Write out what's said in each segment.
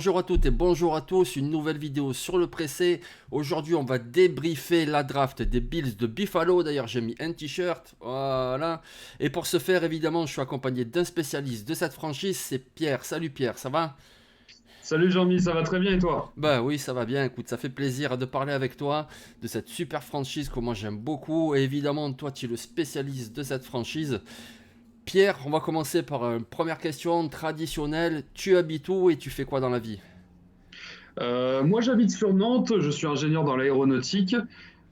Bonjour à toutes et bonjour à tous, une nouvelle vidéo sur le pressé. Aujourd'hui on va débriefer la draft des Bills de Buffalo. D'ailleurs j'ai mis un t-shirt, voilà. Et pour ce faire évidemment je suis accompagné d'un spécialiste de cette franchise, c'est Pierre. Salut Pierre, ça va? Salut Jean-Mi, ça va très bien et toi? Bah oui, ça va bien, écoute, ça fait plaisir de parler avec toi de cette super franchise que moi j'aime beaucoup. Et évidemment toi tu es le spécialiste de cette franchise. Pierre, on va commencer par une première question traditionnelle. Tu habites où et tu fais quoi dans la vie? Moi j'habite sur Nantes, je suis ingénieur dans l'aéronautique,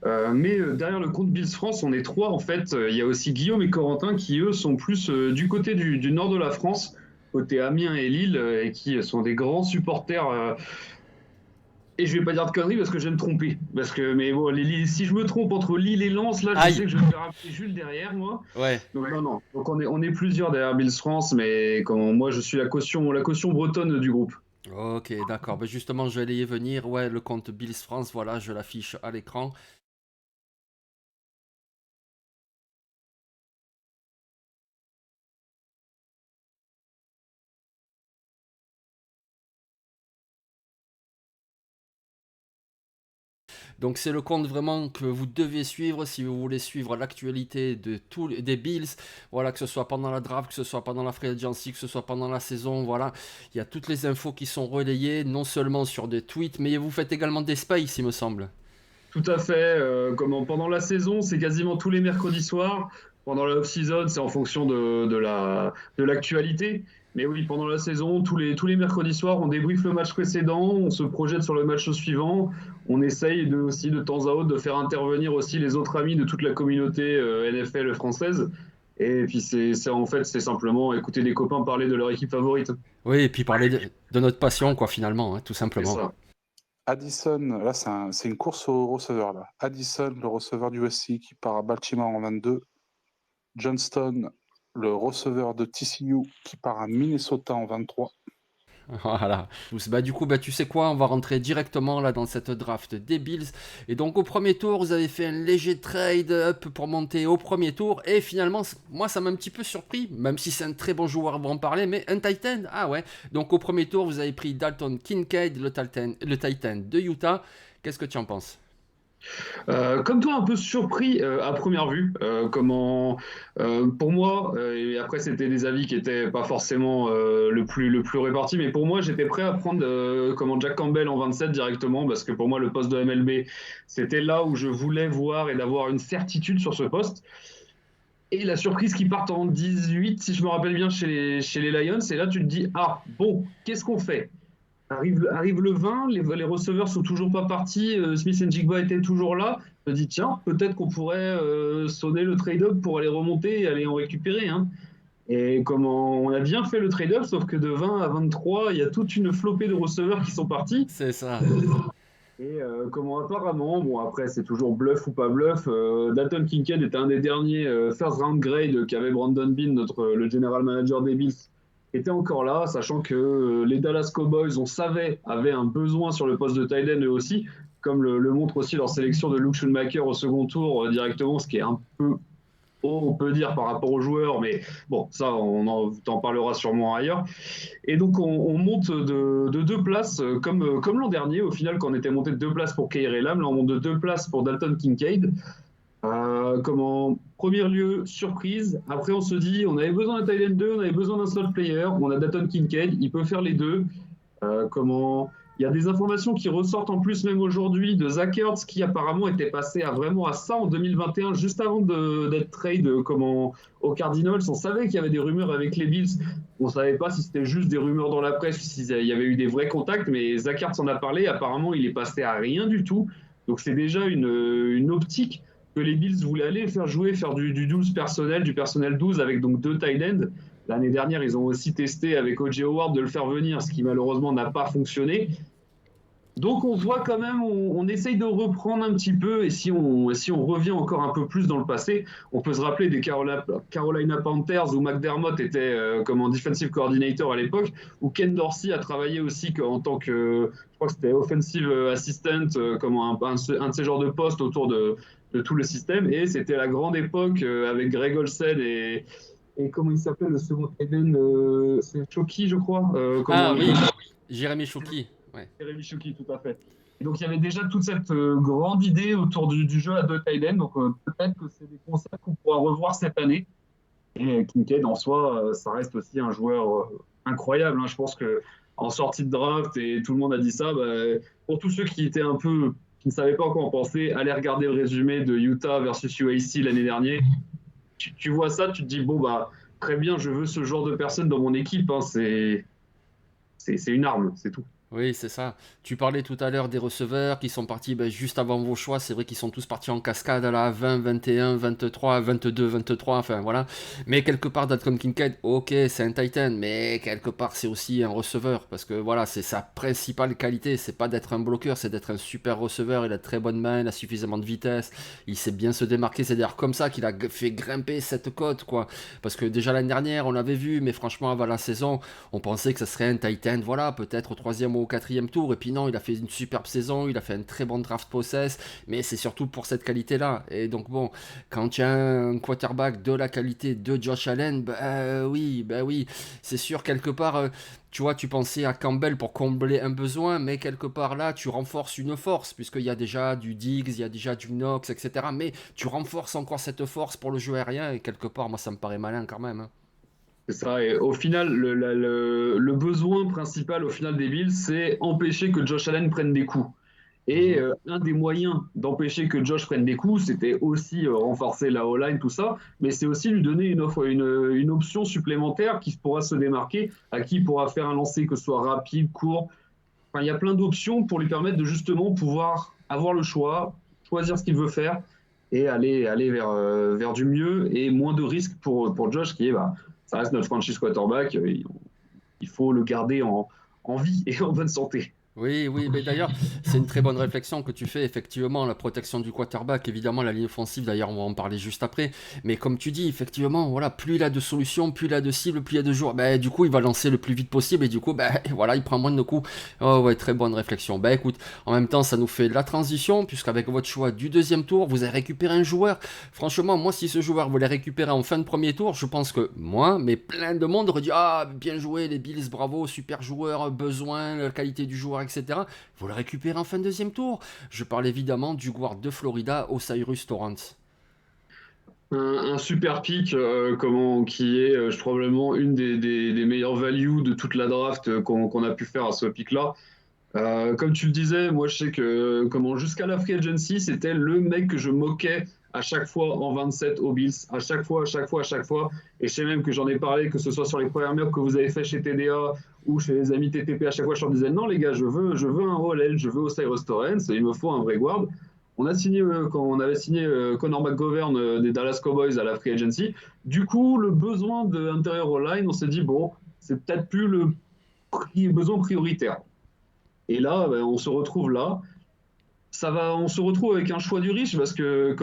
mais derrière le compte Bills France, on est trois en fait. Il y a aussi Guillaume et Corentin qui eux sont plus du côté du nord de la France, côté Amiens et Lille, et qui sont des grands supporters. Et je vais pas dire de conneries parce que je vais me tromper. Mais bon, si je me trompe entre Lille et Lens, là je sais Aïe. que je vais me faire appeler Jules derrière moi. Ouais. Donc non, non. Donc on est plusieurs derrière Bills France, mais quand moi je suis la caution bretonne du groupe. Ok, d'accord. Ben justement, je vais y venir. Ouais, le compte Bills France, voilà, je l'affiche à l'écran. Donc c'est le compte vraiment que vous devez suivre si vous voulez suivre l'actualité de tous des Bills. Voilà, que ce soit pendant la draft, que ce soit pendant la free agency, que ce soit pendant la saison. Voilà, il y a toutes les infos qui sont relayées, non seulement sur des tweets, mais vous faites également des spaces, il me semble. Tout à fait. Pendant la saison, c'est quasiment tous les mercredis soirs. Pendant la off-season, c'est en fonction de l'actualité. Mais oui, pendant la saison, tous les mercredis soirs, on débriefe le match précédent, on se projette sur le match suivant. On essaye aussi de temps à autre de faire intervenir aussi les autres amis de toute la communauté NFL française. Et puis en fait, c'est simplement écouter des copains parler de leur équipe favorite. Oui, et puis parler de notre passion, quoi, finalement, hein, tout C'est simplement. ça. Addison, là c'est une course au receveur là. Addison, le receveur du USC qui part à Baltimore en 22. Johnston, le receveur de TCU qui part à Minnesota en 23. Voilà. Bah, du coup, bah, tu sais quoi, on va rentrer directement là dans cette draft des Bills. Et donc au premier tour, vous avez fait un léger trade up pour monter au premier tour. Et finalement, moi, ça m'a un petit peu surpris, même si c'est un très bon joueur, on va en parler, mais un Titan. Ah ouais. Donc au premier tour, vous avez pris Dalton Kincaid, le Titan de Utah. Qu'est-ce que tu en penses? Comme toi, un peu surpris à première vue. Pour moi, et après c'était des avis qui étaient pas forcément le plus réparti, mais pour moi j'étais prêt à prendre Jack Campbell en 27 directement parce que pour moi le poste de MLB c'était là où je voulais voir et d'avoir une certitude sur ce poste. Et la surprise qui part en 18, si je me rappelle bien, chez les Lions, et là tu te dis ah bon, qu'est-ce qu'on fait? Arrive le 20, les receveurs sont toujours pas partis, Smith et Jigba étaient toujours là. Je me dis, tiens, peut-être qu'on pourrait sonner le trade-up pour aller remonter et aller en récupérer. Hein. Et comment on a bien fait le trade-up, sauf que de 20 à 23, il y a toute une flopée de receveurs qui sont partis. C'est ça. Et comment apparemment, bon après c'est toujours bluff ou pas bluff, Dalton Kincaid était un des derniers first round grade qu'avait Brandon Bean, le general manager des Bills, était encore là, sachant que les Dallas Cowboys, on savait, avaient un besoin sur le poste de tight end eux aussi, comme le montre aussi leur sélection de Luke Schoonmaker au second tour directement, ce qui est un peu haut, on peut dire, par rapport aux joueurs, mais bon, ça, t'en parlera sûrement ailleurs. Et donc, on monte de deux places, comme l'an dernier, au final, quand on était monté de deux places pour Kair Elam, là, on monte de deux places pour Dalton Kincaid. Premier lieu, surprise. Après, on se dit, on avait besoin d'un Thailand 2, on avait besoin d'un slot player. On a Dalton Kincaid, il peut faire les deux. Il y a des informations qui ressortent en plus même aujourd'hui de Zach Ertz qui apparemment était passé vraiment à ça en 2021, juste avant d'être trade aux Cardinals. On savait qu'il y avait des rumeurs avec les Bills. On ne savait pas si c'était juste des rumeurs dans la presse ou s'il y avait eu des vrais contacts, mais Zach Ertz en a parlé. Apparemment, il est passé à rien du tout. Donc c'est déjà une optique que les Bills voulaient aller faire jouer, faire du 12 personnel, du personnel 12 avec donc deux tight ends. L'année dernière, ils ont aussi testé avec O.J. Howard de le faire venir, ce qui malheureusement n'a pas fonctionné. Donc on voit quand même, on essaye de reprendre un petit peu, et si on revient encore un peu plus dans le passé, on peut se rappeler des Carolina Panthers où McDermott était comme defensive coordinator à l'époque, où Ken Dorsey a travaillé aussi en tant que, je crois que c'était offensive assistant, comme un de ces genres de postes autour de tout le système, et c'était la grande époque avec Greg Olsen Et comment il s'appelle le second tight end c'est Shoki, je crois. Ah oui, Jérémy Chouki. Ouais. Jérémy Shoki, tout à fait. Et donc il y avait déjà toute cette grande idée autour du jeu à deux tight ends. Donc peut-être que c'est des concepts qu'on pourra revoir cette année. Et Kincaid, en soi, ça reste aussi un joueur incroyable. Hein. Je pense que en sortie de draft, et tout le monde a dit ça, pour tous ceux qui étaient un peu, qui ne savaient pas quoi en penser, allez regarder le résumé de Utah versus UAC l'année dernière. Tu vois ça, tu te dis, bon, bah, très bien, je veux ce genre de personne dans mon équipe. Hein. C'est une arme, c'est tout. Oui, c'est ça. Tu parlais tout à l'heure des receveurs qui sont partis juste avant vos choix. C'est vrai qu'ils sont tous partis en cascade à la 20, 21, 23, 22, 23, enfin voilà. Mais quelque part, Dalton Kincaid, ok, c'est un Titan, mais quelque part, c'est aussi un receveur. Parce que voilà, c'est sa principale qualité. C'est pas d'être un bloqueur, c'est d'être un super receveur. Il a de très bonne main, il a suffisamment de vitesse. Il sait bien se démarquer. C'est d'ailleurs comme ça qu'il a fait grimper cette cote, quoi. Parce que déjà l'année dernière, on l'avait vu, mais franchement, avant la saison, on pensait que ça serait un Titan, voilà, peut-être au troisième ou au quatrième tour. Et puis non, il a fait une superbe saison, il a fait un très bon draft process, mais c'est surtout pour cette qualité-là. Et donc bon, quand tu as un quarterback de la qualité de Josh Allen, bah oui, c'est sûr quelque part. Tu vois, tu pensais à Campbell pour combler un besoin, mais quelque part là, tu renforces une force, puisqu'il y a déjà du Diggs, il y a déjà du Knox, etc. Mais tu renforces encore cette force pour le jeu aérien, et quelque part, moi, ça me paraît malin quand même. Hein. C'est ça. Et au final, le besoin principal au final des Bills, c'est empêcher que Josh Allen prenne des coups. Et Mhm. un des moyens d'empêcher que Josh prenne des coups, c'était aussi renforcer la O-line, tout ça, mais c'est aussi lui donner une option supplémentaire qui pourra se démarquer, à qui pourra faire un lancer, que ce soit rapide, court. Enfin, il y a plein d'options pour lui permettre de justement pouvoir avoir le choix, choisir ce qu'il veut faire et aller vers du mieux et moins de risques pour Josh, qui est, bah, ça reste notre franchise quarterback. Il faut le garder en vie et en bonne santé. Oui, mais d'ailleurs, c'est une très bonne réflexion que tu fais, effectivement, la protection du quarterback, évidemment, la ligne offensive, d'ailleurs, on va en parler juste après, mais comme tu dis, effectivement, voilà, plus il a de solutions, plus il a de cibles, plus il y a de joueurs, ben, du coup, il va lancer le plus vite possible, et du coup, ben, voilà, il prend moins de coups. Oh, ouais, très bonne réflexion. Ben, écoute, en même temps, ça nous fait la transition, puisqu'avec votre choix du deuxième tour, vous avez récupéré un joueur. Franchement, moi, si ce joueur voulait récupérer en fin de premier tour, je pense que moi, mais plein de monde aurait dit, ah, bien joué, les Bills, bravo, super joueur, besoin, la qualité du joueur, etc. Vous le récupérez en fin de deuxième tour. Je parle évidemment du guard de Florida, Osiris Torrance. Un super pick qui est probablement une des meilleures values de toute la draft qu'on a pu faire à ce pick-là. Comme tu le disais, moi je sais que jusqu'à la free agency, c'était le mec que je moquais à chaque fois en 27 aux Bills, à chaque fois. Et je sais même que j'en ai parlé, que ce soit sur les premières murs que vous avez fait chez TDA ou chez les amis TTP, à chaque fois je leur disais non les gars, je veux un OLL, je veux Osiris Torrance, il me faut un vrai guard. On a signé, quand on avait signé Connor McGovern des Dallas Cowboys à la free agency, du coup le besoin de intérieur line, on s'est dit bon, c'est peut-être plus le besoin prioritaire. Et là, on se retrouve là. On se retrouve avec un choix du riche parce que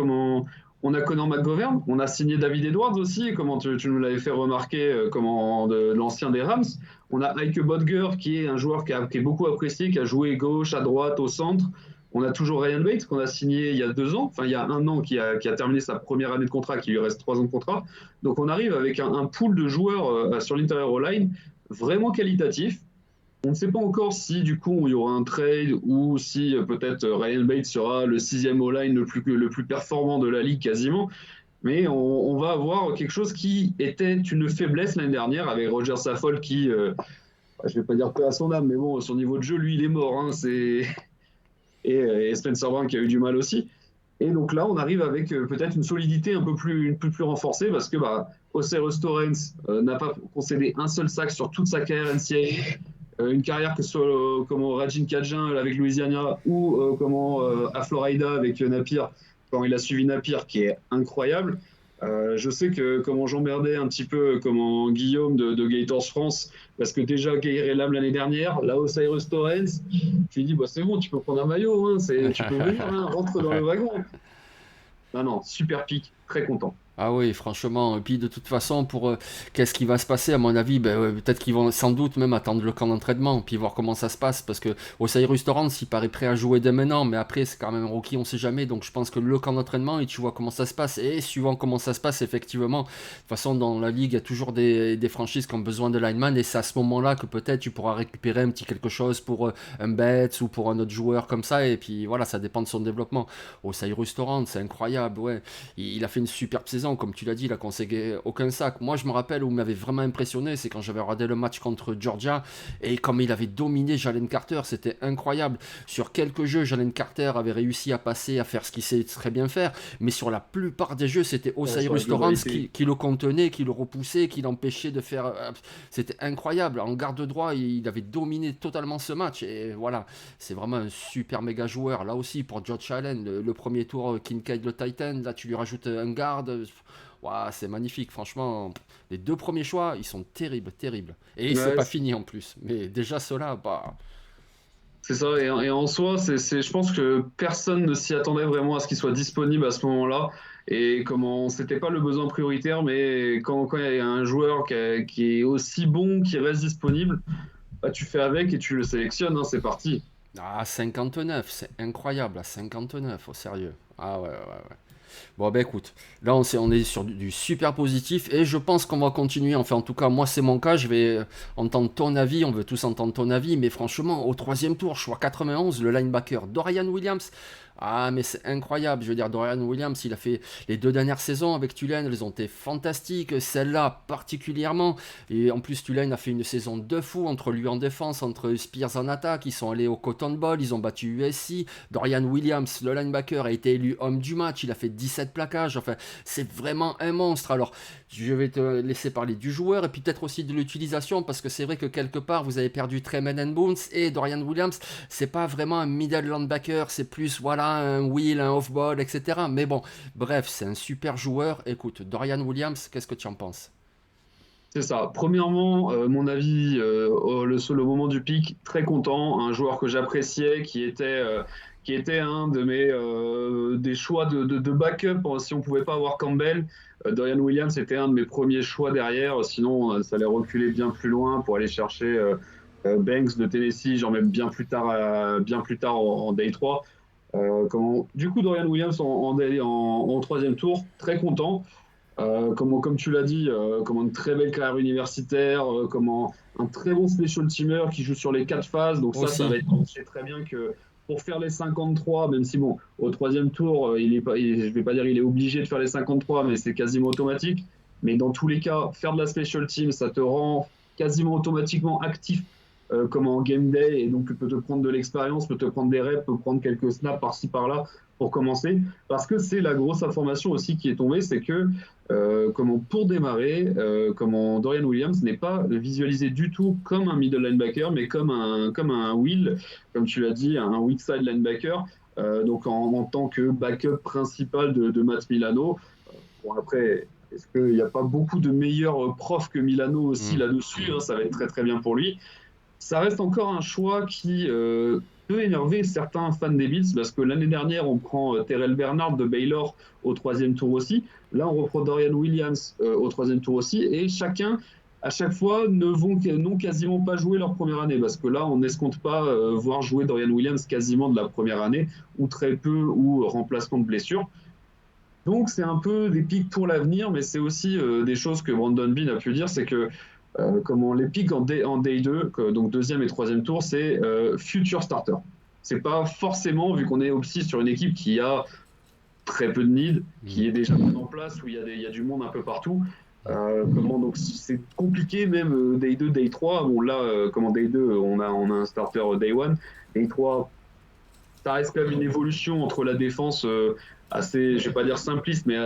on a Connor McGovern, on a signé David Edwards aussi, comment tu nous l'avais fait remarquer, de l'ancien des Rams. On a Ike Bodger qui est un joueur qui est beaucoup apprécié, qui a joué gauche, à droite, au centre. On a toujours Ryan Bates qu'on a signé il y a 2 ans, enfin il y a 1 an qui a terminé sa première année de contrat, qui lui reste 3 ans de contrat. Donc on arrive avec un pool de joueurs sur l'intérieur O-line vraiment qualitatif. On ne sait pas encore si du coup il y aura un trade ou si peut-être Ryan Bates sera le 6e O-line le plus performant de la ligue quasiment. Mais on va avoir quelque chose qui était une faiblesse l'année dernière avec Roger Saffold qui, je ne vais pas dire peu à son âme, mais bon, son niveau de jeu, lui, il est mort. Hein, et Spencer Brown qui a eu du mal aussi. Et donc là, on arrive avec peut-être une solidité un peu plus renforcée parce que Osiris Torrance n'a pas concédé un seul sac sur toute sa carrière NCAA. Une carrière que ce soit Rajin Kajin avec Louisiana ou à Florida avec Napier, quand il a suivi Napier, qui est incroyable. Je sais que j'emmerdais un petit peu Guillaume de Gators France, parce que déjà Gaïr est l'âme l'année dernière, là Osiris Torrance, je lui dis c'est bon, tu peux prendre un maillot, hein, tu peux venir, hein, rentre dans le wagon. Non, super pic, très content. Ah oui, franchement. Et puis de toute façon, pour qu'est-ce qui va se passer, à mon avis, ben, peut-être qu'ils vont sans doute même attendre le camp d'entraînement, puis voir comment ça se passe, parce que Osiris Torrance, il paraît prêt à jouer dès maintenant, mais après, c'est quand même un rookie, on sait jamais. Donc je pense que le camp d'entraînement, et tu vois comment ça se passe. Et suivant comment ça se passe, effectivement, de toute façon, dans la ligue, il y a toujours des franchises qui ont besoin de lineman, et c'est à ce moment-là que peut-être tu pourras récupérer un petit quelque chose pour un Betts ou pour un autre joueur comme ça, et puis voilà, ça dépend de son développement. Osiris Torrance, c'est incroyable, ouais. Il a fait une superbe saison, comme tu l'as dit, il a conseillé aucun sac. Moi, je me rappelle où il m'avait vraiment impressionné, c'est quand j'avais regardé le match contre Georgia et comme il avait dominé Jalen Carter, c'était incroyable. Sur quelques jeux, Jalen Carter avait réussi à passer, à faire ce qu'il sait très bien faire, mais sur la plupart des jeux, c'était Ouais, sur la Osiris Torrance globalité. qui le contenait, qui le repoussait, qui l'empêchait de faire. C'était incroyable. En garde droit, il avait dominé totalement ce match et voilà, c'est vraiment un super méga joueur. Là aussi, pour Josh Allen, le premier tour, Kincaid le Titan, là tu lui rajoutes un garde. Ouah, c'est magnifique, franchement. Les deux premiers choix, ils sont terribles, terribles. Et c'est Ouais, pas fini en plus. Mais déjà, cela, bah. c'est ça, et en soi, je pense que personne ne s'y attendait vraiment à ce qu'il soit disponible à ce moment-là. Et comment, c'était pas le besoin prioritaire, mais quand il y a un joueur qui est aussi bon, qui reste disponible, bah, tu fais avec et tu le sélectionnes, hein, c'est parti. Ah, 59, c'est incroyable, à 59, au sérieux. Ah ouais, ouais, ouais. Bon, ben écoute, là on est sur du super positif et je pense qu'on va continuer. Enfin, en tout cas, moi c'est mon cas. Je vais entendre ton avis. On veut tous entendre ton avis. Mais franchement, au troisième tour, choix 91, le linebacker Dorian Williams. Ah, mais c'est incroyable. Je veux dire, Dorian Williams, il a fait les deux dernières saisons avec Tulane. Elles ont été fantastiques. Celle-là, particulièrement. Et en plus, Tulane a fait une saison de fou entre lui en défense, entre Spears en attaque. Ils sont allés au Cotton Bowl. Ils ont battu USC. Dorian Williams, le linebacker, a été élu homme du match. Il a fait 17 plaquages. Enfin, c'est vraiment un monstre. Alors, je vais te laisser parler du joueur et puis peut-être aussi de l'utilisation parce que c'est vrai que quelque part, vous avez perdu Tremaine Bones et Dorian Williams. C'est pas vraiment un middle linebacker. C'est plus, voilà, un wheel, un off-ball, etc. Mais bon, bref, c'est un super joueur. Écoute, Dorian Williams, qu'est-ce que tu en penses? C'est ça. Premièrement, mon avis, sur le moment du pic, très content. Un joueur que j'appréciais, qui était un de mes des choix de backup si on pouvait pas avoir Campbell. Dorian Williams était un de mes premiers choix derrière. Sinon, ça allait reculer bien plus loin pour aller chercher Banks de Tennessee, genre même bien plus tard en day 3. Du coup, Dorian Williams en troisième tour, très content. Comme tu l'as dit, comment une très belle carrière universitaire, comment un très bon special teamer qui joue sur les quatre phases. Donc ça va Aussi. être, on sait très bien que pour faire les 53, même si bon, au troisième tour, il est pas, je vais pas dire il est obligé de faire les 53, mais c'est quasiment automatique. Mais dans tous les cas, faire de la special team, ça te rend quasiment automatiquement actif comme en game day, et donc peut te prendre de l'expérience, peut te prendre des reps, peut prendre quelques snaps par-ci par-là pour commencer. Parce que c'est la grosse information aussi qui est tombée, c'est que comment pour démarrer, comment Dorian Williams n'est pas visualisé du tout comme un middle linebacker, mais comme un wheel, comme tu l'as dit, un weak side linebacker, donc en tant que backup principal de Matt Milano. Bon, après, est-ce qu'il n'y a pas beaucoup de meilleurs profs que Milano aussi Hmm. là-dessus, hein, ça va être très très bien pour lui. Ça reste encore un choix qui peut énerver certains fans des Bills parce que l'année dernière, on prend Terrell Bernard de Baylor au troisième tour aussi. Là, on reprend Dorian Williams au troisième tour aussi. Et chacun, à chaque fois, n'ont quasiment pas joué leur première année parce que là, on n'escompte pas voir jouer Dorian Williams quasiment de la première année ou très peu ou remplacement de blessure. Donc, c'est un peu des pics pour l'avenir, mais c'est aussi des choses que Brandon Bean a pu dire, c'est que comment les pics en day 2, donc deuxième et troisième tour, c'est future starter. C'est pas forcément, vu qu'on est aussi sur une équipe qui a très peu de need, Hmm. qui est déjà en place, où il y a du monde un peu partout. Donc c'est compliqué même day 2, day 3. Bon là, day 2, on a un starter day 1. Day 3, ça reste quand même une évolution entre la défense assez, je vais pas dire simpliste, mais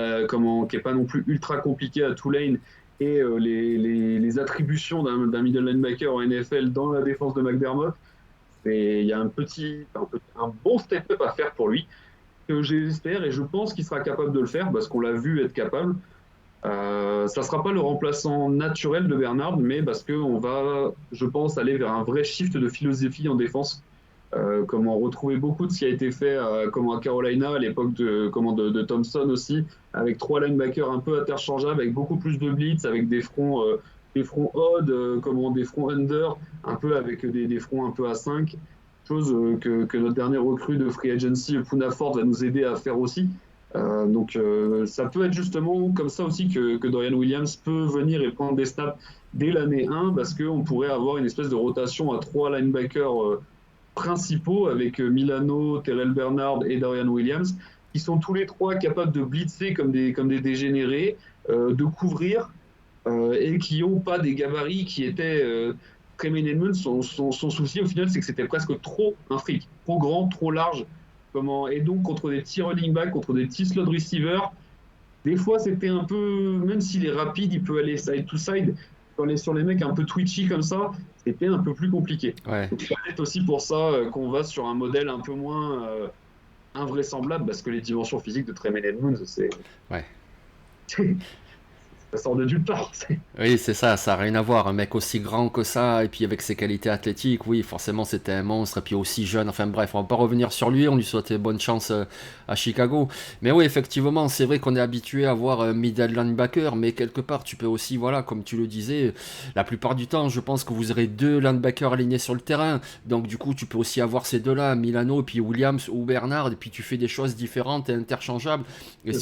qui est pas non plus ultra compliquée à Tulane et les attributions d'un middle linebacker en NFL dans la défense de McDermott. Il y a un bon step-up à faire pour lui que j'espère et je pense qu'il sera capable de le faire parce qu'on l'a vu être capable. Ça ne sera pas le remplaçant naturel de Bernard, mais parce qu'on va, je pense, aller vers un vrai shift de philosophie en défense comment retrouver beaucoup de ce qui a été fait comment à Carolina à l'époque de Thompson aussi, avec 3 linebackers un peu interchangeables, avec beaucoup plus de blitz, avec des fronts odd, des fronts under, un peu avec des fronts un peu à 5, chose que notre dernier recrue de free agency, Poona Ford, va nous aider à faire aussi. Ça peut être justement comme ça aussi que Dorian Williams peut venir et prendre des snaps dès l'année 1, parce qu'on pourrait avoir une espèce de rotation à 3 linebackers principaux avec Milano, Terrell Bernard et Dorian Williams, qui sont tous les 3 capables de blitzer comme des dégénérés, de couvrir, et qui n'ont pas des gabarits qui étaient... Tremaine Edmonds, son souci au final, c'est que c'était presque trop un fric, trop grand, trop large. Et donc contre des petits running backs, contre des petits slot receivers, des fois c'était un peu, même s'il est rapide, il peut aller side to side. Quand on est sur les mecs un peu twitchy comme ça, c'était un peu plus compliqué. Ouais. Donc c'est peut-être aussi pour ça qu'on va sur un modèle un peu moins invraisemblable, parce que les dimensions physiques de Tremaine Edmonds, c'est. Ouais. Ça sort de nulle part. Oui, c'est ça, ça n'a rien à voir. Un mec aussi grand que ça, et puis avec ses qualités athlétiques, oui, forcément c'était un monstre, et puis aussi jeune, enfin bref, on va pas revenir sur lui, on lui souhaite bonne chance à Chicago. Mais oui, effectivement, c'est vrai qu'on est habitué à voir un middle linebacker, mais quelque part, tu peux aussi, voilà, comme tu le disais, la plupart du temps, je pense que vous aurez 2 linebackers alignés sur le terrain, donc du coup, tu peux aussi avoir ces deux-là, Milano, et puis Williams ou Bernard, et puis tu fais des choses différentes et interchangeables. Et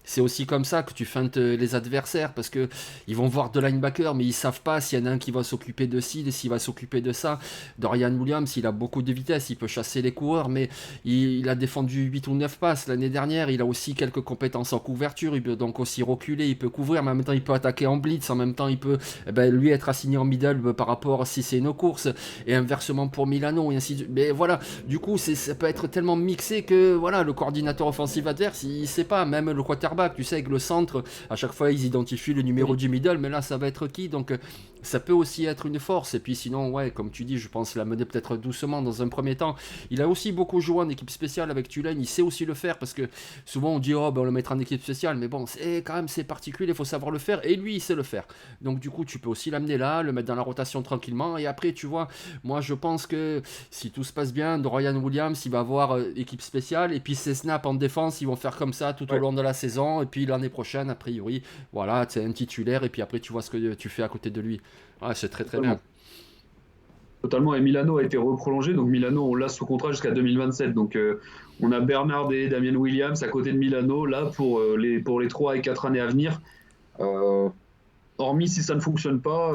c'est aussi comme ça que tu feintes les adversaires, parce que ils vont voir 2 linebackers, mais ils savent pas s'il y en a un qui va s'occuper de ci, s'il va s'occuper de ça. Dorian Williams, il a beaucoup de vitesse, il peut chasser les coureurs, mais il a défendu 8 ou 9 passes l'année dernière. Il a aussi quelques compétences en couverture, il peut donc aussi reculer, il peut couvrir, mais en même temps il peut attaquer en blitz, en même temps il peut lui être assigné en middle par rapport si c'est une course, et inversement pour Milano, et ainsi de suite. Mais voilà, du coup ça peut être tellement mixé que voilà, le coordinateur offensif adverse, il sait pas, même le quarterback, tu sais, avec le centre, à chaque fois ils identifient le numéro du middle, mais là ça va être qui, donc ça peut aussi être une force. Et puis sinon, ouais, comme tu dis, je pense la mener peut-être doucement dans un premier temps. Il a aussi beaucoup joué en équipe spéciale avec Tulane, il sait aussi le faire, parce que souvent on dit oh ben on le mettra en équipe spéciale, mais bon, c'est quand même c'est particulier, il faut savoir le faire, et lui il sait le faire. Donc du coup tu peux aussi l'amener là, le mettre dans la rotation tranquillement, et après tu vois, moi je pense que si tout se passe bien, Dorian Williams il va avoir équipe spéciale, et puis ses snaps en défense ils vont faire comme ça tout au long de la saison, et puis l'année prochaine a priori voilà, c'est un titulaire, et puis après tu vois ce que tu fais à côté de lui. Ouais, c'est très très bien. Totalement, et Milano a été reprolongé, donc Milano on l'a sous contrat jusqu'à 2027, donc on a Bernard et Damien Williams à côté de Milano là pour les 3 et 4 années à venir. Hormis si ça ne fonctionne pas,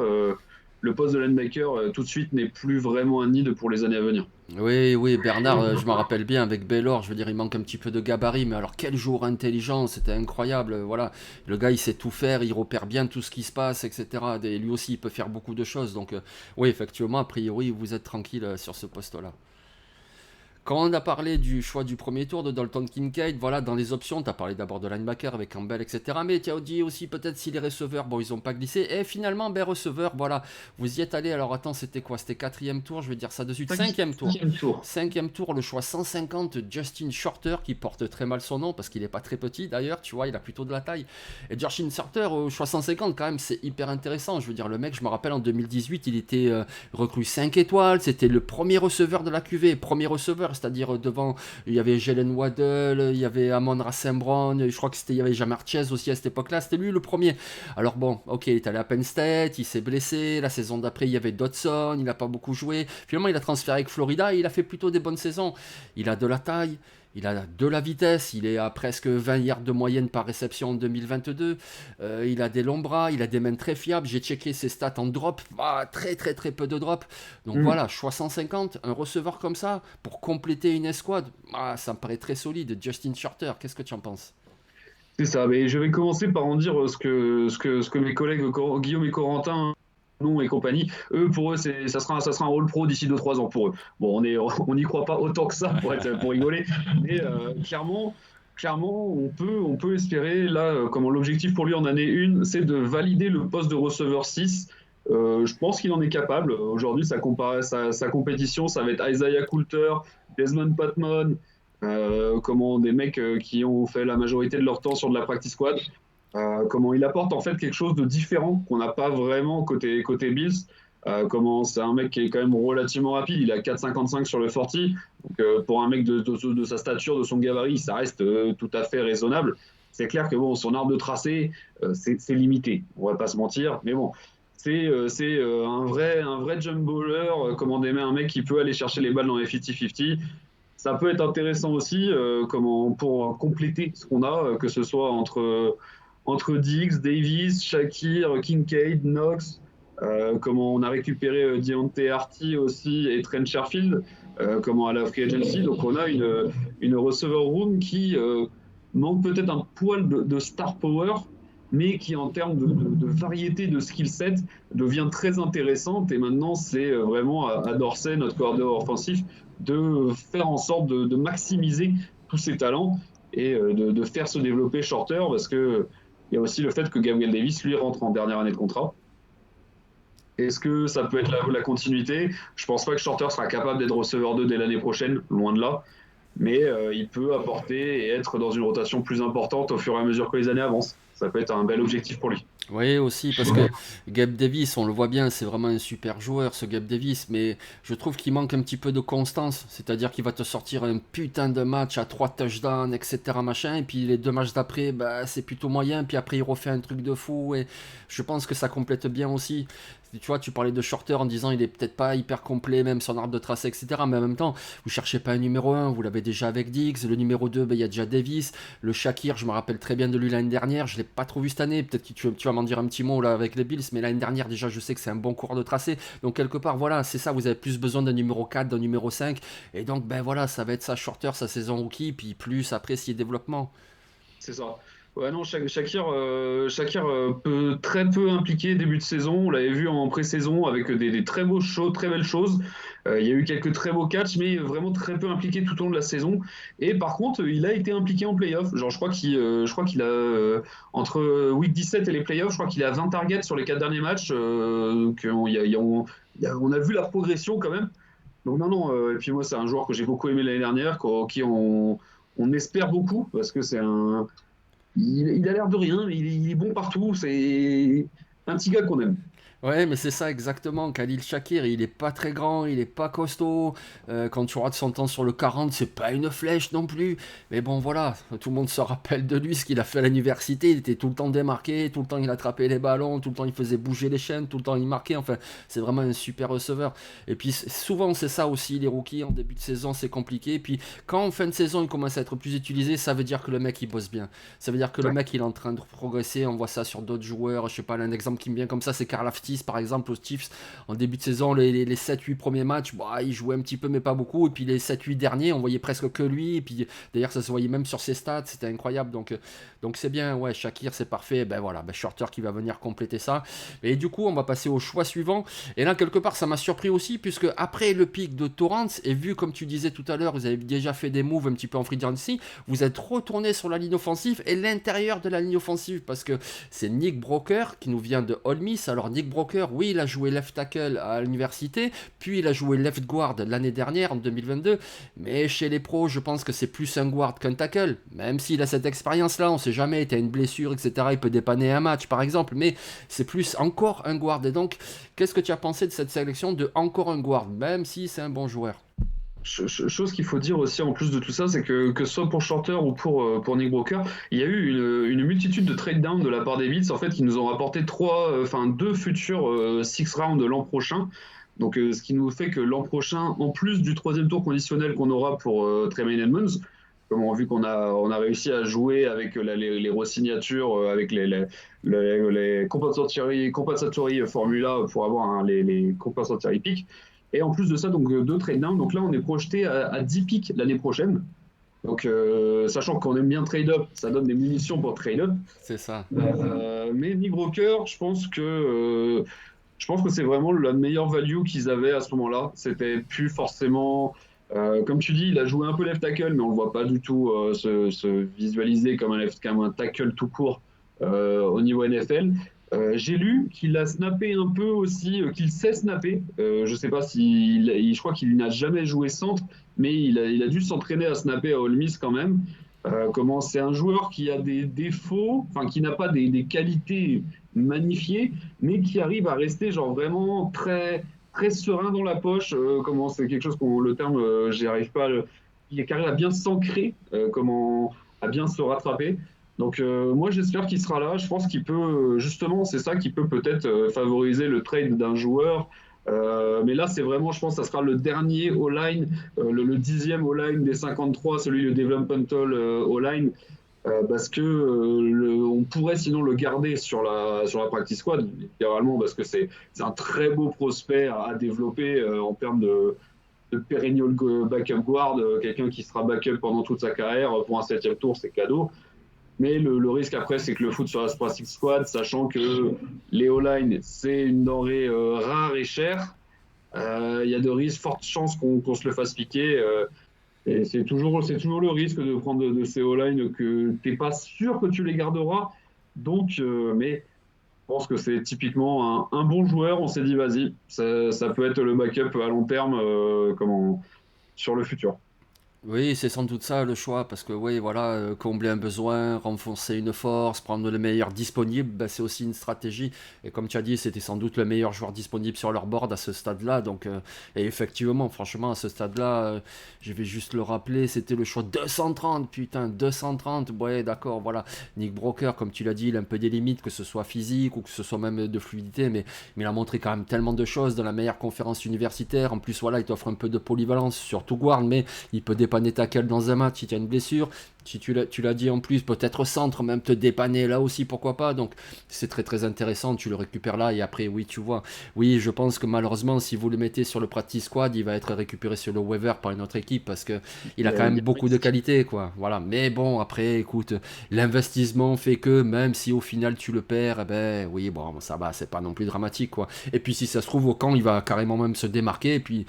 le poste de linebacker tout de suite n'est plus vraiment un nid pour les années à venir. Oui, oui, Bernard, je me rappelle bien avec Baylor, je veux dire, il manque un petit peu de gabarit, mais alors quel joueur intelligent, c'était incroyable, voilà. Le gars, il sait tout faire, il repère bien tout ce qui se passe, etc. Et lui aussi, il peut faire beaucoup de choses, donc oui, effectivement, a priori, vous êtes tranquille sur ce poste-là. Quand on a parlé du choix du premier tour de Dalton Kincaid, voilà, dans les options, tu as parlé d'abord de linebacker avec Campbell, etc. Mais tu as dit aussi peut-être si les receveurs, bon, ils n'ont pas glissé. Et finalement, ben, receveurs, voilà, vous y êtes allé. Alors attends, c'était quoi? C'était 4e tour, je vais dire ça de suite. 5e tour. 5e tour, le choix 150, Justin Shorter, qui porte très mal son nom parce qu'il n'est pas très petit d'ailleurs, tu vois, il a plutôt de la taille. Et Justin Shorter, au choix 150, quand même, c'est hyper intéressant. Je veux dire, le mec, je me rappelle en 2018, il était recrue 5 étoiles, c'était le premier receveur de la QV, premier receveur. C'est-à-dire devant, il y avait Jalen Waddle, il y avait Amon-Ra St. Brown, je crois qu'il y avait Ja'Marr Chase aussi à cette époque-là, c'était lui le premier. Alors bon, ok, il est allé à Penn State, il s'est blessé, la saison d'après il y avait Dodson, il n'a pas beaucoup joué, finalement il a transféré avec Florida et il a fait plutôt des bonnes saisons. Il a de la taille, il a de la vitesse, il est à presque 20 yards de moyenne par réception en 2022, il a des longs bras, il a des mains très fiables, j'ai checké ses stats en drop, très très très peu de drop, donc voilà, choix 150, un receveur comme ça, pour compléter une escouade, ça me paraît très solide. Justin Shorter, qu'est-ce que tu en penses? C'est ça, mais je vais commencer par en dire ce que mes collègues Guillaume et Corentin et compagnie, eux, pour eux, ça sera un rôle pro d'ici 2-3 ans pour eux. Bon, on n'y croit pas autant que ça pour rigoler, mais clairement, on peut espérer, là, comment l'objectif pour lui en année 1, c'est de valider le poste de receveur 6. Je pense qu'il en est capable. Aujourd'hui, sa compétition, ça va être Isaiah Coulter, Desmond Patman, des mecs qui ont fait la majorité de leur temps sur de la practice squad. Comment il apporte en fait quelque chose de différent qu'on n'a pas vraiment côté Bills. C'est un mec qui est quand même relativement rapide, il a 4,55 sur le 40. Donc, pour un mec de sa stature, de son gabarit, ça reste tout à fait raisonnable. C'est clair que bon, son arbre de tracé, c'est limité, on va pas se mentir, mais bon, c'est un vrai jump baller, un mec qui peut aller chercher les balles dans les 50-50. Ça peut être intéressant aussi pour compléter ce qu'on a, que ce soit entre Diggs, Davis, Shakir, Kincaid, Knox. Comment on a récupéré Deontay Harty aussi et Trent Sherfield à la free agency. Donc on a une receiver room qui manque peut-être un poil de star power, mais qui en termes de variété de skill set devient très intéressante. Et maintenant c'est vraiment à Dorsey, notre coordinateur offensif, de faire en sorte de maximiser tous ses talents et de faire se développer Shorter, parce que il y a aussi le fait que Gabriel Davis lui rentre en dernière année de contrat. Est-ce que ça peut être la continuité? Je pense pas que Shorter sera capable d'être receveur 2 dès l'année prochaine, loin de là. Mais il peut apporter et être dans une rotation plus importante au fur et à mesure que les années avancent. Ça peut être un bel objectif pour lui. Oui, aussi, parce que Gabe Davis, on le voit bien, c'est vraiment un super joueur, ce Gabe Davis, mais je trouve qu'il manque un petit peu de constance, c'est-à-dire qu'il va te sortir un putain de match à 3 touchdowns, etc., machin, et puis les 2 matchs d'après, bah, c'est plutôt moyen, puis après il refait un truc de fou, et je pense que ça complète bien aussi. Tu vois, tu parlais de Shorter en disant il est peut-être pas hyper complet, même son arbre de tracé, etc., mais en même temps, vous cherchez pas un numéro 1, vous l'avez déjà avec Diggs, le numéro 2, bah, il y a déjà Davis, le Shakir, je me rappelle très bien de lui l'année dernière, je l'ai pas trop vu cette année, peut-être que tu vas m'en dire un petit mot là avec les Bills, mais l'année dernière déjà je sais que c'est un bon coureur de tracé, donc quelque part voilà, c'est ça, vous avez plus besoin d'un numéro 4, d'un numéro 5, et donc ben voilà, ça va être ça Shorter, sa saison rookie, puis plus après s'il y a développement. C'est ça. Ouais, non, Shakir peut très peu impliquer début de saison. On l'avait vu en pré-saison avec des très beaux shows, très belles choses. Il y a eu quelques très beaux catchs, mais vraiment très peu impliqué tout au long de la saison. Et par contre, il a été impliqué en playoff. Genre, je crois qu'il a, entre week 17 et les playoffs, je crois qu'il a 20 targets sur les 4 derniers matchs. On a vu la progression quand même. Donc, non, non. Et puis moi, c'est un joueur que j'ai beaucoup aimé l'année dernière, qui on espère beaucoup, parce que il a l'air de rien, mais il est bon partout. C'est un petit gars qu'on aime. Ouais, mais c'est ça exactement. Khalil Shakir, il est pas très grand, il est pas costaud. Quand tu rates son temps sur le 40, c'est pas une flèche non plus. Mais bon, voilà, tout le monde se rappelle de lui, ce qu'il a fait à l'université. Il était tout le temps démarqué, tout le temps il attrapait les ballons, tout le temps il faisait bouger les chaînes, tout le temps il marquait. Enfin, c'est vraiment un super receveur. Et puis souvent, c'est ça aussi, les rookies en début de saison, c'est compliqué. Et puis quand en fin de saison, il commence à être plus utilisé, ça veut dire que le mec il bosse bien. Ça veut dire que le mec il est en train de progresser. On voit ça sur d'autres joueurs. Je sais pas, un exemple qui me vient comme ça, c'est Karl Aftis par exemple aux Chiefs en début de saison, les 7-8 premiers matchs, bah, il jouait un petit peu mais pas beaucoup, et puis les 7-8 derniers on voyait presque que lui, et puis d'ailleurs ça se voyait même sur ses stats, c'était incroyable, donc c'est bien, ouais, Shakir c'est parfait, ben voilà, ben Shorter qui va venir compléter ça, et du coup on va passer au choix suivant, et là quelque part ça m'a surpris aussi, puisque après le pic de Torrance, et vu comme tu disais tout à l'heure, vous avez déjà fait des moves un petit peu en free agency, vous êtes retourné sur la ligne offensive et l'intérieur de la ligne offensive, parce que c'est Nick Broker qui nous vient de Ole Miss. Alors Nick Broker, oui, il a joué left tackle à l'université, puis il a joué left guard l'année dernière, en 2022, mais chez les pros, je pense que c'est plus un guard qu'un tackle, même s'il a cette expérience-là, on sait jamais, il a une blessure, etc., il peut dépanner un match, par exemple, mais c'est plus encore un guard, et donc, qu'est-ce que tu as pensé de cette sélection de encore un guard, même si c'est un bon joueur? Chose qu'il faut dire aussi en plus de tout ça, c'est que ce soit pour Shorter ou pour Nick Broker, il y a eu une multitude de trade down de la part des Bills en fait qui nous ont rapporté deux futurs six rounds l'an prochain. Donc ce qui nous fait que l'an prochain, en plus du troisième tour conditionnel qu'on aura pour Tremaine Edmonds, comme on a vu qu'on a réussi à jouer avec les re-signatures, avec les compensatory formula pour avoir les compensatory picks. Et en plus de ça, donc 2 trade down. Donc là, on est projeté à 10 picks l'année prochaine. Donc, sachant qu'on aime bien trade up, ça donne des munitions pour trade up. C'est ça. Mais Nick Broker, je pense que c'est vraiment la meilleure value qu'ils avaient à ce moment-là. C'était plus forcément, comme tu dis, il a joué un peu left tackle, mais on le voit pas du tout se visualiser comme un tackle tout court au niveau NFL. J'ai lu qu'il a snappé un peu aussi, qu'il sait snapper. Je sais pas je crois qu'il n'a jamais joué centre, mais il a dû s'entraîner à snapper à Ole Miss quand même. Comment c'est un joueur qui a des défauts, enfin qui n'a pas des qualités magnifiées, mais qui arrive à rester genre vraiment très très serein dans la poche. Comment c'est quelque chose qu'on le terme, j'y arrive pas. Qui arrive à bien s'ancrer, comment à bien se rattraper. Donc moi j'espère qu'il sera là. Je pense qu'il peut justement, c'est ça qui peut peut-être favoriser le trade d'un joueur. Mais là, c'est vraiment, je pense, ça sera le dernier all-line, le 10e all-line des 53, celui le developmental all-line, parce que on pourrait sinon le garder sur la practice squad, littéralement, parce que c'est un très beau prospect à développer en termes de perennial backup guard, quelqu'un qui sera backup pendant toute sa carrière. Pour un 7e tour, c'est cadeau. Mais le risque après, c'est que le foot sur la practice squad, sachant que les O-line, c'est une denrée rare et chère, il y a de fortes chances qu'on se le fasse piquer. Et c'est toujours le risque de prendre de ces O-line que tu n'es pas sûr que tu les garderas. Donc, mais je pense que c'est typiquement un bon joueur. On s'est dit, vas-y, ça peut être le backup à long terme sur le futur. Oui, c'est sans doute ça le choix, parce que oui, voilà, combler un besoin, renforcer une force, prendre le meilleur disponible, bah, c'est aussi une stratégie. Et comme tu as dit, c'était sans doute le meilleur joueur disponible sur leur board à ce stade-là. Donc, et effectivement, franchement, à ce stade-là, je vais juste le rappeler, c'était le choix 230, putain, 230. Ouais, d'accord, voilà. Nick Broker, comme tu l'as dit, il a un peu des limites, que ce soit physique ou que ce soit même de fluidité, mais il a montré quand même tellement de choses dans la meilleure conférence universitaire. En plus, voilà, il t'offre un peu de polyvalence, surtout guard, mais il peut dépanner tackle dans un match si tu as une blessure. Si tu l'as dit en plus, peut-être centre, même te dépanner là aussi, pourquoi pas. Donc c'est très très intéressant, tu le récupères là et après, oui, tu vois. Oui, je pense que malheureusement, si vous le mettez sur le practice squad, il va être récupéré sur le waiver par une autre équipe parce que il a quand même beaucoup de qualité, quoi. Voilà. Mais bon, après, écoute, l'investissement fait que même si au final tu le perds, eh ben oui, bon, ça va, c'est pas non plus dramatique, quoi. Et puis si ça se trouve, au camp, il va carrément même se démarquer et puis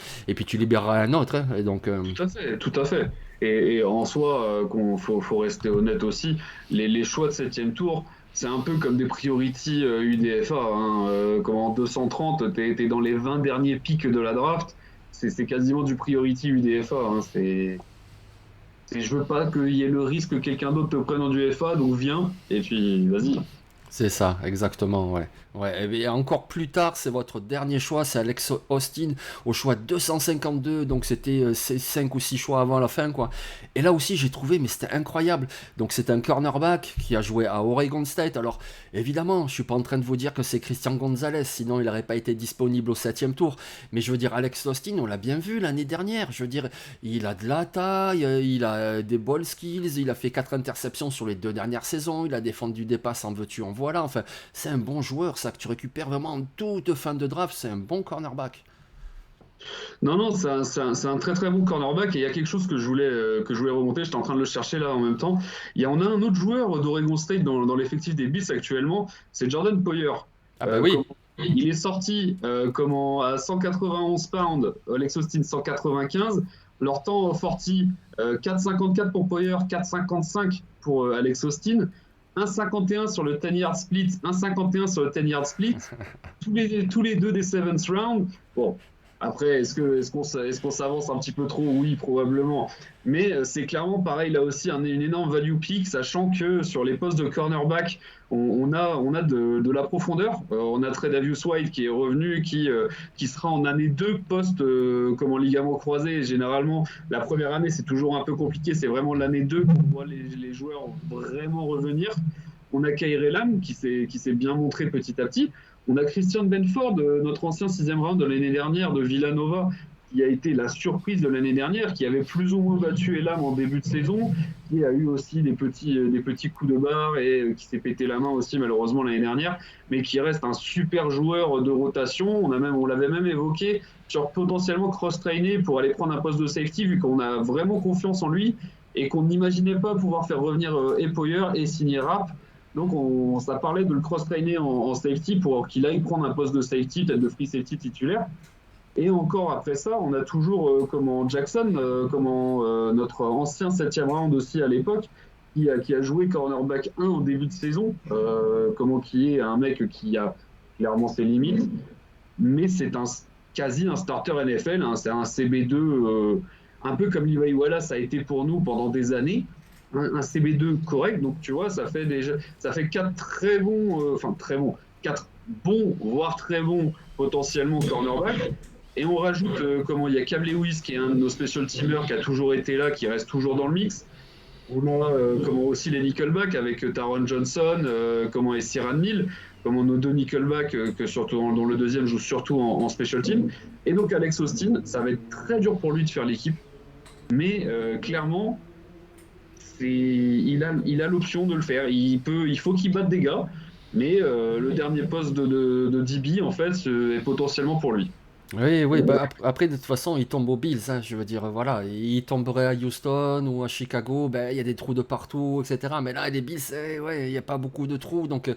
tu libéreras un autre. Hein, et donc, Tout à fait, tout à fait. Et en soi, faut rester honnête aussi, les choix de 7e tour, c'est un peu comme des priority UDFA. Hein, comme en 230, t'es dans les 20 derniers pics de la draft. C'est quasiment du priority UDFA. Hein, je veux pas qu'il y ait le risque que quelqu'un d'autre te prenne en UDFA, donc viens, et puis vas-y. c'est ça, exactement, ouais. Ouais, et encore plus tard, c'est votre dernier choix, c'est Alex Austin au choix 252, donc c'était 5 ou 6 choix avant la fin, quoi. Et là aussi, j'ai trouvé, mais c'était incroyable. Donc c'est un cornerback qui a joué à Oregon State. Alors évidemment, je suis pas en train de vous dire que c'est Christian Gonzalez, sinon il n'aurait pas été disponible au 7e tour. Mais je veux dire, Alex Austin, on l'a bien vu l'année dernière. Je veux dire, il a de la taille, il a des ball skills, il a fait 4 interceptions sur les 2 dernières saisons, il a défendu des passes en veux-tu, en voilà. Enfin, c'est un bon joueur, ça, que tu récupères vraiment en toute fin de draft, c'est un bon cornerback. Non, c'est un très très bon cornerback et il y a quelque chose que je voulais remonter, j'étais en train de le chercher là en même temps. On a un autre joueur d'Oregon State dans l'effectif des Bills actuellement, c'est Jordan Poyer. Ah bah oui. Il est sorti à 191 pounds, Alex Austin 195. Leur temps 40, 4,54 pour Poyer, 4,55 pour Alex Austin. 1,51 sur le 10 yard split, 1,51 sur le 10 yard split, tous les deux des 7th round. Bon, après, est-ce qu'on s'avance un petit peu trop? Oui, probablement. Mais c'est clairement pareil, là aussi, une énorme value pick, sachant que sur les postes de cornerback, on a de la profondeur. On a Tredavious White qui est revenu, qui sera en année 2 poste comme en ligament croisé. Généralement, la première année, c'est toujours un peu compliqué. C'est vraiment l'année 2 qu'on voit les joueurs vraiment revenir. On a Kyrie Lam qui s'est bien montré petit à petit. On a Christian Benford, notre ancien 6e round de l'année dernière de Villanova, qui a été la surprise de l'année dernière, qui avait plus ou moins battu Elam en début de saison, qui a eu aussi des petits coups de barre et qui s'est pété la main aussi malheureusement l'année dernière, mais qui reste un super joueur de rotation. On l'avait même évoqué sur potentiellement cross-trainer pour aller prendre un poste de safety, vu qu'on a vraiment confiance en lui et qu'on n'imaginait pas pouvoir faire revenir Poyer et signer Rapp. Donc, ça parlait de le cross-trainer en safety pour qu'il aille prendre un poste de safety, peut-être de free safety titulaire. Et encore après ça, on a toujours Jackson, notre ancien 7e round aussi à l'époque, qui a joué cornerback 1 en début de saison, qui est un mec qui a clairement ses limites, mais c'est quasi un starter NFL, hein, c'est un CB2, un peu comme Levi Wallace a été pour nous pendant des années. un CB2 correct. Donc, tu vois, ça fait 4 très bons, enfin très bons, 4 bons, voire très bons potentiellement cornerbacks. Et on rajoute, comment il y a Cam Lewis qui est un de nos special teamers qui a toujours été là, qui reste toujours dans le mix. On a comment aussi les nickelbacks avec Taron Johnson, comment est Siran Neal, comment nos deux nickelbacks, que surtout dont le deuxième joue surtout en special team. Et donc Alex Austin, ça va être très dur pour lui de faire l'équipe. Mais clairement, il a l'option de le faire. Il faut qu'il batte des gars, mais le dernier poste de DB, en fait, est potentiellement pour lui. Oui, oui, bah après, de toute façon, il tombe aux Bills, hein, je veux dire, voilà. Il tomberait à Houston ou à Chicago, ben, il y a des trous de partout, etc. Mais là, les Bills, ouais, il n'y a pas beaucoup de trous. Donc,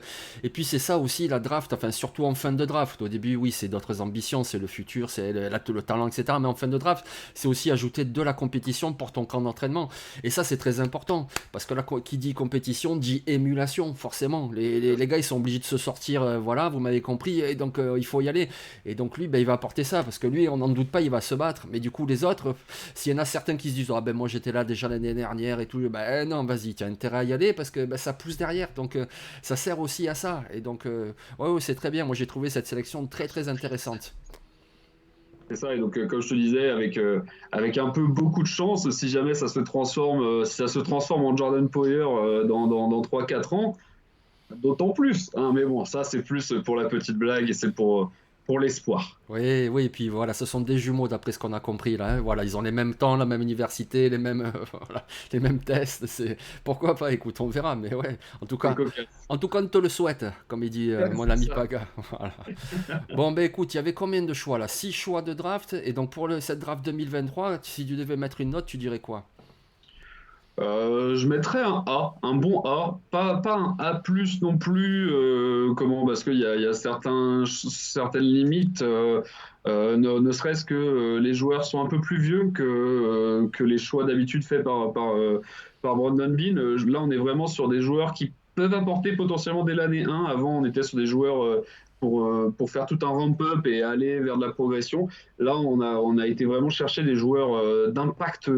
et puis, c'est ça aussi, la draft, enfin, surtout en fin de draft. Au début, oui, c'est d'autres ambitions, c'est le futur, c'est le talent, etc. Mais en fin de draft, c'est aussi ajouter de la compétition pour ton camp d'entraînement. Et ça, c'est très important, parce que là, qui dit compétition, dit émulation, forcément. Les gars, ils sont obligés de se sortir, voilà, vous m'avez compris, et donc, il faut y aller. Et donc, lui, ben, il va apporter ça, parce que lui, on n'en doute pas, il va se battre. Mais du coup, les autres, s'il y en a certains qui se disent, ah ben moi j'étais là déjà l'année dernière et tout, ben non, vas-y, tu as intérêt à y aller parce que ben, ça pousse derrière. Donc ça sert aussi à ça. Et donc, ouais, c'est très bien. Moi j'ai trouvé cette sélection très très intéressante. C'est ça, et donc comme je te disais, avec un peu beaucoup de chance, si jamais ça se transforme en Jordan Poyer dans 3-4 ans, d'autant plus. Hein, mais bon, ça c'est plus pour la petite blague et c'est pour l'espoir. Oui, oui, et puis voilà, ce sont des jumeaux d'après ce qu'on a compris là, hein. Voilà, ils ont les mêmes temps, la même université, les mêmes, voilà, les mêmes tests. C'est pourquoi pas. Écoute, on verra. Mais ouais, en tout cas, on te le souhaite, comme il dit mon ami Ça. Paga. Voilà. Bon, ben écoute, il y avait combien de choix là? 6 choix de draft. Et donc pour cette draft 2023, si tu devais mettre une note, tu dirais quoi? Je mettrais un A, un bon A, pas un A plus non plus, parce qu'il y a certaines limites, ne serait-ce que les joueurs sont un peu plus vieux que les choix d'habitude faits par Brandon Bean. Là, on est vraiment sur des joueurs qui peuvent apporter potentiellement dès l'année 1. Avant, on était sur des joueurs pour faire tout un ramp-up et aller vers de la progression. Là, on a été vraiment chercher des joueurs d'impact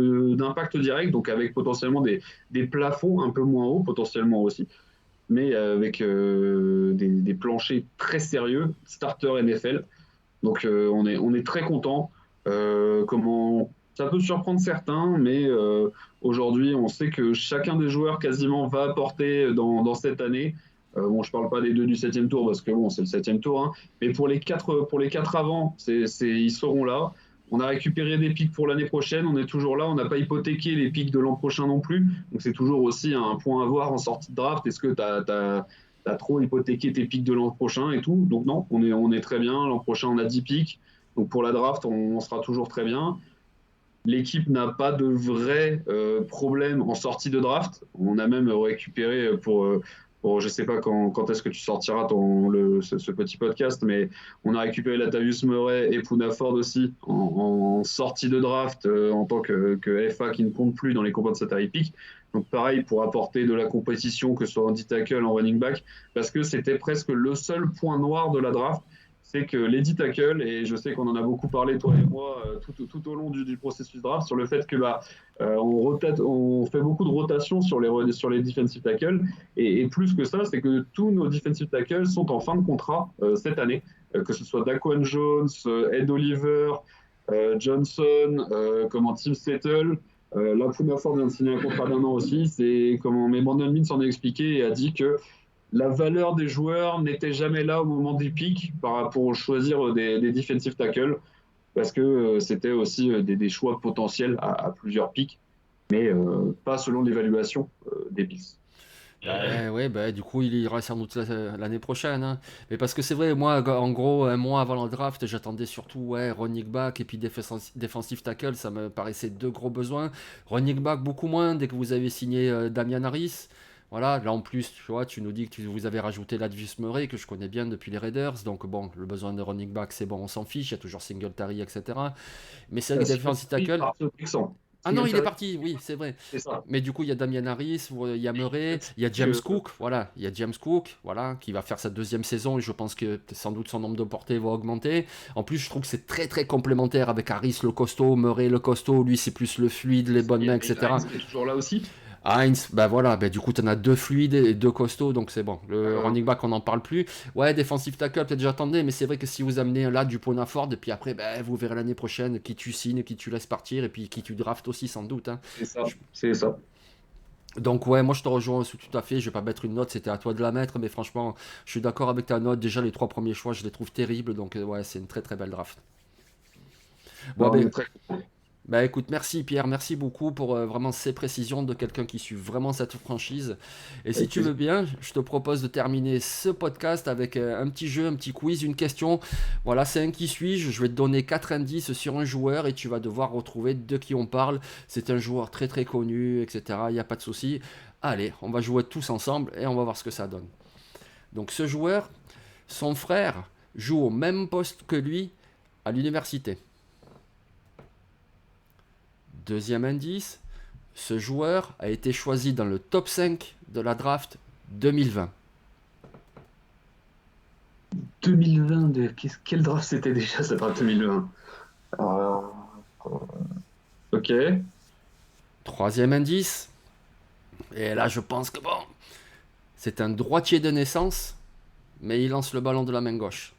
direct, donc avec potentiellement des plafonds un peu moins hauts, potentiellement aussi, mais avec des planchers très sérieux, starter NFL. Donc on est très content. Ça peut surprendre certains, mais aujourd'hui, on sait que chacun des joueurs quasiment va apporter dans cette année. Bon, je parle pas des deux du 7e tour parce que bon, c'est le 7e tour, hein, mais pour les quatre avant, ils seront là. On a récupéré des pics pour l'année prochaine, on est toujours là, on n'a pas hypothéqué les pics de l'an prochain non plus. Donc c'est toujours aussi un point à voir en sortie de draft. Est-ce que tu as trop hypothéqué tes pics de l'an prochain et tout? Donc non, on est très bien. L'an prochain, on a 10 pics. Donc pour la draft, on sera toujours très bien. L'équipe n'a pas de vrai problème en sortie de draft. On a même récupéré je ne sais pas quand est-ce que tu sortiras ce petit podcast, mais on a récupéré Latavius Murray et Poona Ford aussi en sortie de draft en tant que FA qui ne compte plus dans les combats de Satellite Pick. Donc pareil, pour apporter de la compétition, que ce soit en D-tackle, en running back, parce que c'était presque le seul point noir de la draft, c'est que les D-tackle, et je sais qu'on en a beaucoup parlé, toi et moi, tout au long du processus draft, sur le fait que on fait beaucoup de rotation sur les defensive tackles, et plus que ça, c'est que tous nos defensive tackles sont en fin de contrat cette année, que ce soit Daquan Jones, Ed Oliver, Johnson, Tim Settle. Là, Poona Ford vient de signer un contrat d'1 an aussi. Mais Brandon Beane s'en est expliqué et a dit que la valeur des joueurs n'était jamais là au moment des pics pour choisir des defensive tackles, parce que c'était aussi des choix potentiels à plusieurs pics, mais pas selon l'évaluation des Bills. Ouais, bah, du coup, il ira sans doute l'année prochaine, hein. Mais parce que c'est vrai, moi, en gros, un mois avant le draft, j'attendais surtout running back et puis defensive tackle. Ça me paraissait deux gros besoins. Running back, beaucoup moins dès que vous avez signé Damian Harris. Voilà, là en plus, tu vois, tu nous dis que vous avez rajouté Latavius Murray, que je connais bien depuis les Raiders. Donc bon, le besoin de running back, c'est bon, on s'en fiche. Il y a toujours Singletary, etc. Mais c'est vrai que defensive tackle. Ah non, il est parti, oui, c'est vrai. C'est ça. Mais du coup, il y a Damian Harris, il y a Murray, il y a James Cook, voilà, il y a James Cook, voilà, qui va faire sa deuxième saison et je pense que sans doute son nombre de portées va augmenter. En plus, je trouve que c'est très très complémentaire avec Harris le costaud, Murray le costaud, lui c'est plus le fluide, les bonnes mains, etc. Il est toujours là aussi. Heinz, bah voilà, bah du coup, t'en as 2 fluides et 2 costauds, donc c'est bon. Le Euh, running back, on n'en parle plus. Ouais, defensive tackle, peut-être j'attendais, mais c'est vrai que si vous amenez là du Ford, et puis après, bah, vous verrez l'année prochaine qui tu signes, qui tu laisses partir, et puis qui tu draftes aussi, sans doute, hein. c'est ça, c'est ça. Donc ouais, moi je te rejoins aussi tout à fait, je vais pas mettre une note, c'était à toi de la mettre, mais franchement, je suis d'accord avec ta note. Déjà, les 3 premiers choix, je les trouve terribles, donc ouais, c'est une très très belle draft. Bon, Non, on ben, est très... bah écoute, merci Pierre, merci beaucoup pour vraiment ces précisions de quelqu'un qui suit vraiment cette franchise. Et si Avec tu veux plaisir. bien, je te propose de terminer ce podcast avec un petit jeu, un petit quiz, une question. Voilà, c'est un qui suis-je. Je vais te donner 4 indices sur un joueur et tu vas devoir retrouver de qui on parle. C'est un joueur très très connu, etc. Il n'y a pas de souci. Allez, on va jouer tous ensemble et on va voir ce que ça donne. Donc ce joueur, son frère joue au même poste que lui à l'université. Deuxième indice, ce joueur a été choisi dans le top 5 de la draft 2020. 2020, quel draft c'était déjà cette draft 2020? Euh, Ok. Troisième indice, et là je pense que bon, c'est un droitier de naissance, mais il lance le ballon de la main gauche.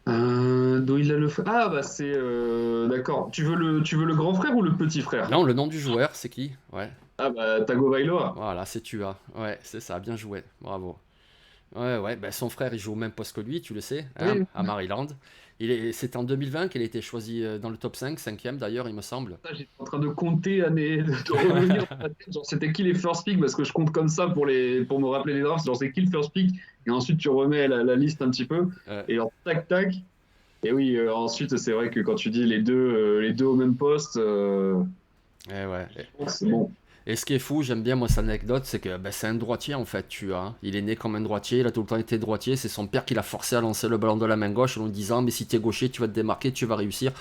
D'où il a le... Ah, bah c'est... D'accord. Tu veux le grand frère ou le petit frère? Non, le nom du joueur, c'est qui? Ouais, Ah, bah Tagovailoa. voilà, c'est Tua. Ouais, c'est ça, bien joué, bravo. Ouais, ouais, ben son frère il joue au même poste que lui, tu le sais, hein, Oui, à Maryland. C'est en 2020 qu'il a été choisi dans le top 5, cinquième d'ailleurs, il me semble. ça, j'étais en train de compter, de revenir dans ma tête, genre c'était qui les first pick, parce que je compte comme ça pour me rappeler les drafts, genre c'est qui le first pick, et ensuite tu remets la liste un petit peu, Euh, et alors tac tac, et oui, ensuite c'est vrai que quand tu dis les deux au même poste, ouais. c'est bon. Et ce qui est fou, j'aime bien moi cette anecdote, c'est que ben, c'est un droitier en fait, tu vois, hein. Il est né comme un droitier, il a tout le temps été droitier, c'est son père qui l'a forcé à lancer le ballon de la main gauche en lui disant mais si t'es gaucher, tu vas te démarquer, tu vas réussir.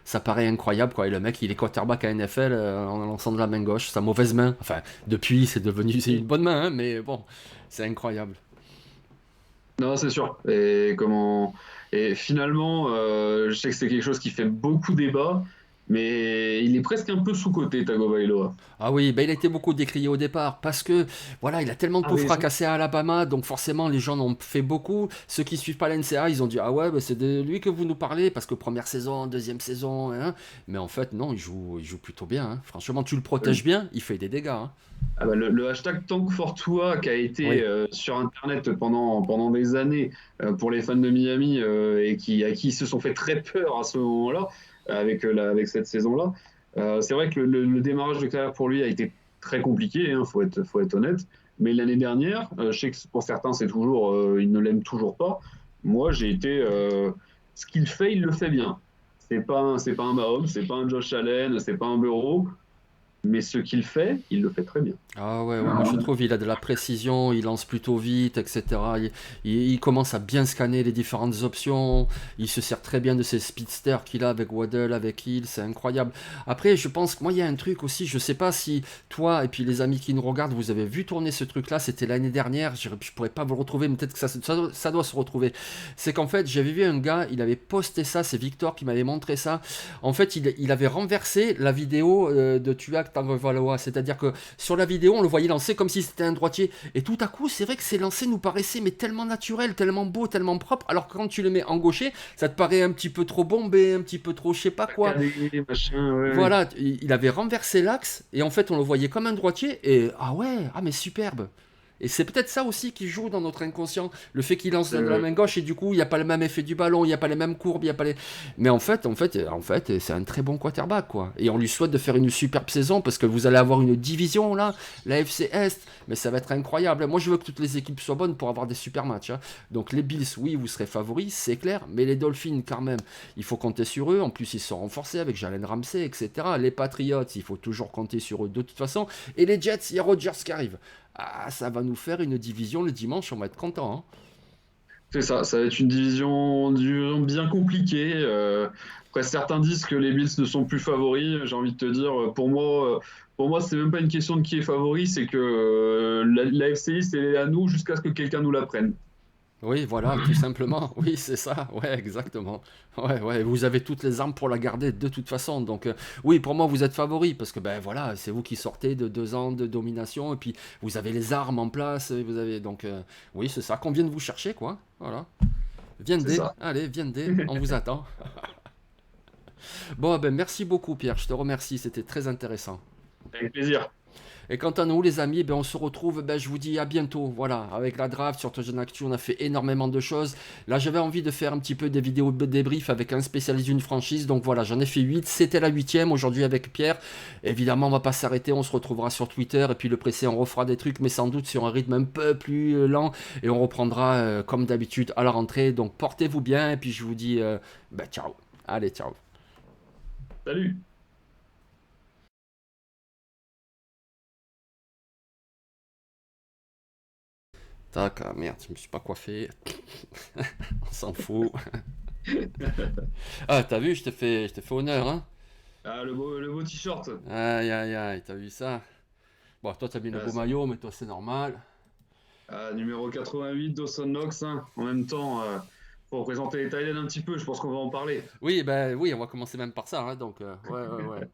Ça paraît incroyable quoi, et le mec il est quarterback à NFL en lançant de la main gauche, sa mauvaise main, enfin depuis c'est une bonne main, hein, mais bon, c'est incroyable. Non, c'est sûr. Et finalement, je sais que c'est quelque chose qui fait beaucoup débat, mais il est presque un peu sous-coté, Tagovailoa. Ah oui, ben il a été beaucoup décrié au départ parce que voilà, il a tellement de Ah, peu raison. fracassé à Alabama, donc forcément les gens en ont fait beaucoup. Ceux qui suivent pas la NCAA, ils ont dit ah ouais, ben c'est de lui que vous nous parlez parce que première saison, deuxième saison, hein. Mais en fait non, il joue plutôt bien, hein. Franchement, tu le protèges bien, il fait des dégâts, hein. Ah bah, le hashtag Tank4Tua qui a été Oui, sur Internet pendant des années pour les fans de Miami à qui ils se sont fait très peur à ce moment-là avec cette saison-là. C'est vrai que le démarrage de carrière pour lui a été très compliqué, hein, faut être honnête. Mais l'année dernière, je sais que pour certains, ils ne l'aiment toujours pas. Moi, j'ai été. Ce qu'il fait, il le fait bien. C'est pas un Mahomes, c'est pas un Josh Allen, c'est pas un Burrow. Mais ce qu'il fait, il le fait très bien. ah ouais, ouais, moi je trouve il a de la précision, il lance plutôt vite, etc. Il commence à bien scanner les différentes options, il se sert très bien de ces speedsters qu'il a avec Waddle, avec Hill, c'est incroyable. Après, je pense que moi il y a un truc aussi, je sais pas si toi et puis les amis qui nous regardent, vous avez vu tourner ce truc-là, c'était l'année dernière, je pourrais pas vous le retrouver, mais peut-être que ça doit se retrouver. C'est qu'en fait, j'avais vu un gars, il avait posté ça, c'est Victor qui m'avait montré ça. En fait, il avait renversé la vidéo de Tuak Tagovailoa, c'est-à-dire que sur la vidéo, on le voyait lancer comme si c'était un droitier. Et tout à coup, c'est vrai que ces lancers nous paraissaient mais tellement naturels, tellement beaux, tellement propres. Alors que quand tu le mets en gaucher, ça te paraît un petit peu trop bombé, un petit peu trop je sais pas quoi. Saccadé, machin, ouais, ouais. Voilà, il avait renversé l'axe et en fait on le voyait comme un droitier et ah ouais, ah mais superbe. Et c'est peut-être ça aussi qui joue dans notre inconscient, le fait qu'il lance de la main gauche et du coup il n'y a pas le même effet du ballon, il n'y a pas les mêmes courbes, il y a pas les. Mais en fait, c'est un très bon quarterback quoi. Et on lui souhaite de faire une superbe saison parce que vous allez avoir une division là, la FC Est, mais ça va être incroyable. Moi je veux que toutes les équipes soient bonnes pour avoir des super matchs, hein. Donc les Bills, oui, vous serez favoris, c'est clair, mais les Dolphins quand même, il faut compter sur eux. En plus ils sont renforcés avec Jalen Ramsey, etc. Les Patriots, il faut toujours compter sur eux de toute façon. Et les Jets, il y a Rodgers qui arrive. Ah, ça va nous faire une division le dimanche, on va être content, hein. C'est ça, ça va être une division bien compliquée. Après, certains disent que les Bills ne sont plus favoris. J'ai envie de te dire, pour moi, c'est même pas une question de qui est favori, c'est que la FCI, c'est à nous jusqu'à ce que quelqu'un nous la prenne. Oui, voilà, tout simplement. Oui, c'est ça. Ouais, exactement. Ouais, ouais, vous avez toutes les armes pour la garder de toute façon. Donc, oui, pour moi, vous êtes favori parce que, ben voilà, c'est vous qui sortez de 2 ans de domination et puis vous avez les armes en place. Et vous avez donc, oui, c'est ça qu'on vient de vous chercher, quoi. Voilà. C'est Viendez, ça. allez, viendez, on vous attend. Bon, ben merci beaucoup, Pierre. Je te remercie. C'était très intéressant. Avec plaisir. Et quant à nous, les amis, ben, on se retrouve, ben, je vous dis à bientôt. Voilà, avec la draft sur Touchdown Actu, on a fait énormément de choses. Là, j'avais envie de faire un petit peu des vidéos de débrief avec un spécialiste d'une franchise. Donc voilà, j'en ai fait 8. C'était la 8e aujourd'hui avec Pierre. Évidemment, on va pas s'arrêter. On se retrouvera sur Twitter. Et puis le pressé, on refera des trucs, mais sans doute sur un rythme un peu plus lent. Et on reprendra comme d'habitude à la rentrée. Donc portez-vous bien. Et puis je vous dis ben, ciao. Allez, ciao. Salut. Tac, ah, merde, je me suis pas coiffé. On s'en fout. Ah, t'as vu, je t'ai fait honneur, hein? Ah, le beau t-shirt. Aïe, aïe, aïe, t'as vu ça? Bon, toi, t'as mis le Ah, beau maillot, mais toi, c'est normal. numéro 88, Dawson Knox, hein. En même temps, faut représenter les Thaïlandais un petit peu, je pense qu'on va en parler. Oui, ben oui, on va commencer même par ça, hein, donc, ouais, ouais, ouais.